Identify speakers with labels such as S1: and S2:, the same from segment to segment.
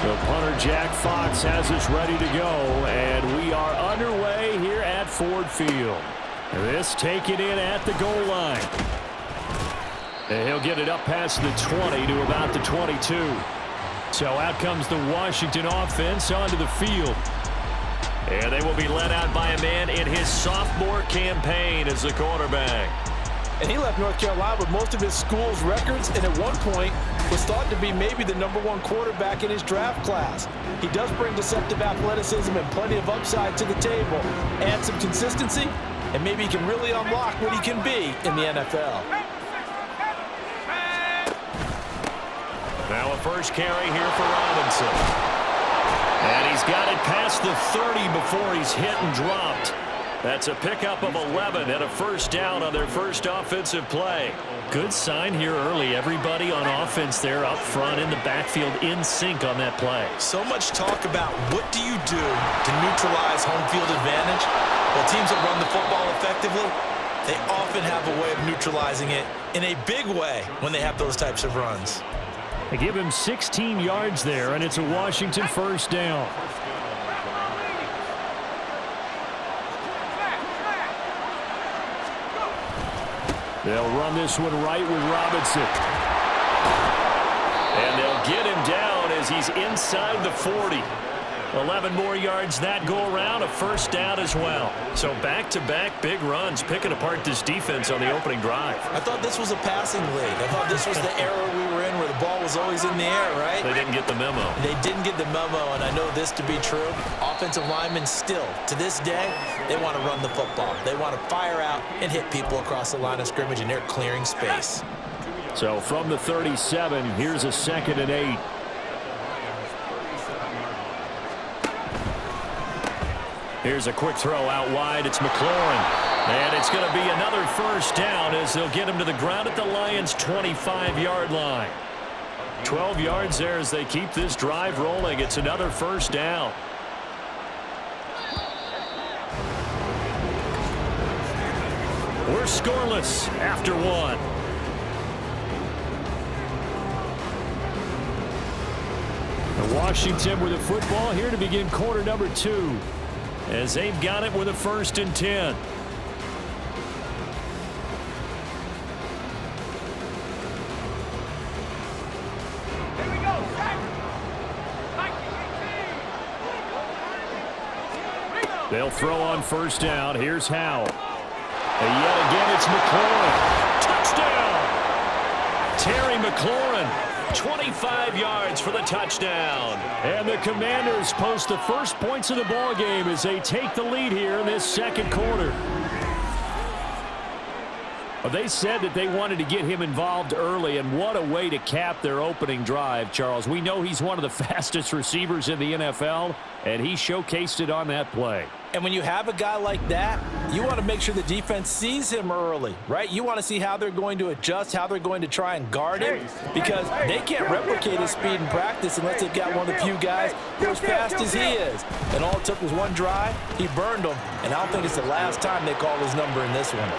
S1: The punter, Jack Fox, has us ready to go, and we are underway here at Ford Field. This taken in at the goal line. And he'll get it up past the 20 to about the 22. So out comes the Washington offense onto the field. And they will be led out by a man in his sophomore campaign as the quarterback.
S2: And he left North Carolina with most of his school's records, and at one point was thought to be maybe the #1 quarterback in his draft class. He does bring deceptive athleticism and plenty of upside to the table. Add some consistency, and maybe he can really unlock what he can be in the NFL.
S1: Now a first carry here for Robinson. And he's got it past the 30 before he's hit and dropped. That's a pickup of 11 and a first down on their first offensive play. Good sign here early. Everybody on offense there up front in the backfield in sync on that play.
S2: So much talk about what do you do to neutralize home field advantage? Well, teams that run the football effectively, they often have a way of neutralizing it in a big way when they have those types of runs.
S1: They give him 16 yards there, and it's a Washington first down. They'll run this one right with Robinson. And they'll get him down as he's inside the 40. 11 more yards that go around, a first down as well. So back-to-back big runs, picking apart this defense on the opening drive.
S2: I thought this was a passing league. I thought this was the era we were in where the ball was always in the air, right?
S1: They didn't get the memo.
S2: They didn't get the memo, and I know this to be true. Offensive linemen still, to this day, they want to run the football. They want to fire out and hit people across the line of scrimmage, and they're clearing space.
S1: So from the 37, here's a 2nd and 8. Here's a quick throw out wide. It's McLaurin. And it's going to be another first down as they'll get him to the ground at the Lions' 25-yard line. 12 yards there as they keep this drive rolling. It's another first down. We're scoreless after one. And Washington with the football here to begin quarter number 2. As they've got it with a 1st and 10. They'll throw on first down. Here's Howell. And yet again, it's McLaurin. Touchdown! Terry McLaurin. 25 yards for the touchdown. And the Commanders post the first points of the ball game as they take the lead here in this second quarter. Well, they said that they wanted to get him involved early, and what a way to cap their opening drive, Charles. We know he's one of the fastest receivers in the NFL, and he showcased it on that play.
S2: And when you have a guy like that, you want to make sure the defense sees him early, right? You want to see how they're going to adjust, how they're going to try and guard him, because they can't replicate his speed in practice unless they've got one of the few guys who are as fast as he is. And all it took was one drive. He burned them, and I don't think it's the last time they call his number in this one.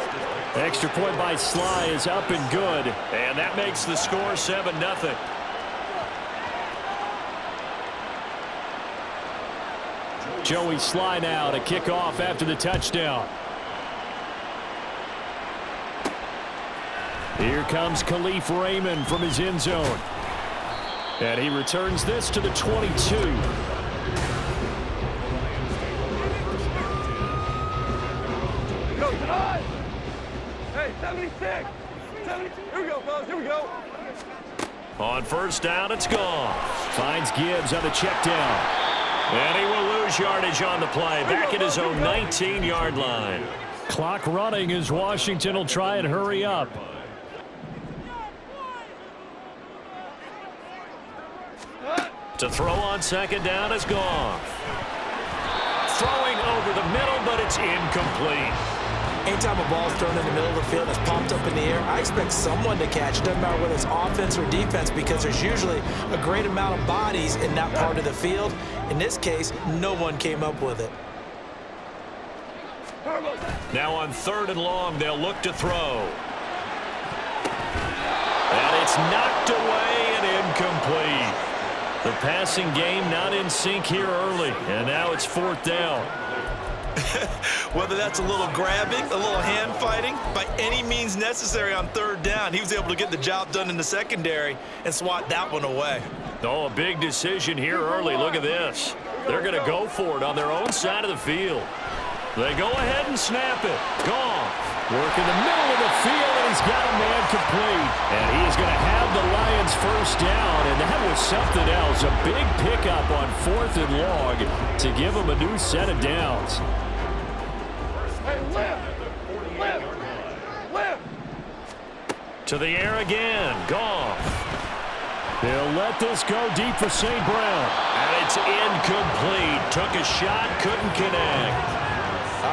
S1: Extra point by Sly is up and good. And that makes the score 7-0. Joey Sly now to kick off after the touchdown. Here comes Khalif Raymond from his end zone. And he returns this to the 22.
S3: Go, Todd! Hey, 76! 72! Here we go, fellas, here we go!
S1: On first down, it's gone. Finds Gibbs on the check down. And he will lose yardage on the play. Back at his own 19-yard line. Clock running as Washington will try and hurry up. To throw on second down is gone. Throwing over the middle, but it's incomplete.
S2: Anytime a ball is thrown in the middle of the field that's popped up in the air, I expect someone to catch. It doesn't matter whether it's offense or defense, because there's usually a great amount of bodies in that part of the field. In this case, no one came up with it.
S1: Now on third and long, they'll look to throw. And it's knocked away and incomplete. The passing game not in sync here early, and now it's fourth down.
S2: Whether that's a little grabbing, a little hand fighting, by any means necessary on third down, he was able to get the job done in the secondary and swat that one away.
S1: Oh, a big decision here early. Look at this. They're going to go for it on their own side of the field. They go ahead and snap it. Gone. Work in the middle of the field, and he's got a man complete. And he is going to have the Lions first down, and that was something else. A big pickup on fourth and long to give them a new set of downs.
S3: Hey, lift! Lift! Lift!
S1: To the air again. Gone. They'll let this go deep for St. Brown. And it's incomplete. Took a shot, couldn't connect.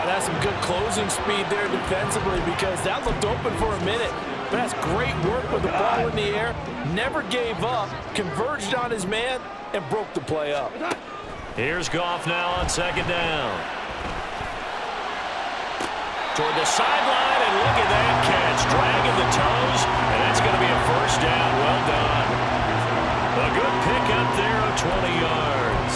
S2: That's some good closing speed there defensively, because that looked open for a minute. But that's great work with the ball in the air. Never gave up, converged on his man, and broke the play up.
S1: Here's Goff now on second down. Toward the sideline, and look at that catch. Dragging the toes, and that's going to be a first down. Well done. A good pickup there of 20 yards.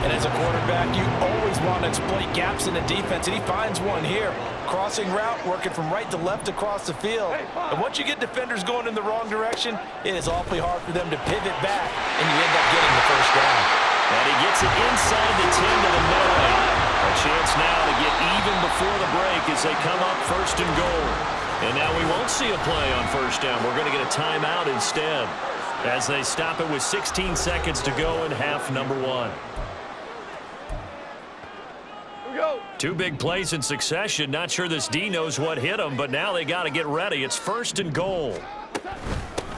S2: And as a quarterback, you always want to exploit gaps in the defense, and he finds one here. Crossing route, working from right to left across the field. And once you get defenders going in the wrong direction, it is awfully hard for them to pivot back, and you end up getting the first down.
S1: And he gets it inside the 10 to the middle. A chance now to get even before the break as they come up first and goal. And now we won't see a play on first down. We're going to get a timeout instead as they stop it with 16 seconds to go in half number one. Two big plays in succession. Not sure this D knows what hit him, but now they got to get ready. It's first and goal.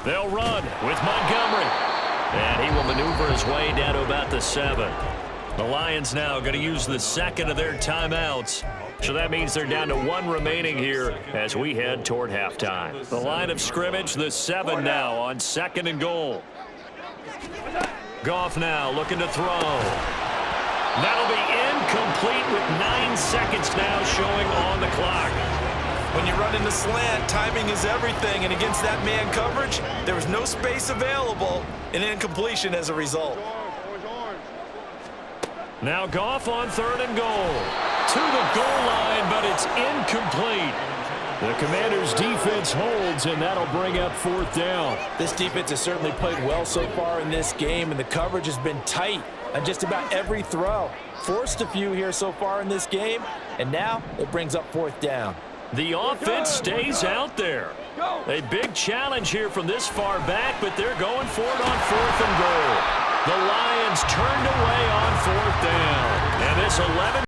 S1: They'll run with Montgomery. And he will maneuver his way down to about the 7. The Lions now going to use the second of their timeouts. So that means they're down to 1 remaining here as we head toward halftime. The line of scrimmage, the 7 now on second and goal. Goff now looking to throw. That'll be incomplete with 9 seconds now showing on the clock.
S2: When you run in the slant, timing is everything, and against that man coverage, there was no space available, and incompletion as a result.
S1: Now Goff on third and goal. To the goal line, but it's incomplete. The Commanders' defense holds, and that'll bring up fourth down.
S2: This defense has certainly played well so far in this game, and the coverage has been tight on just about every throw. Forced a few here so far in this game, and now it brings up fourth down.
S1: The offense stays out there. A big challenge here from this far back, but they're going for it on fourth and goal. The Lions turned away on fourth down. And this 11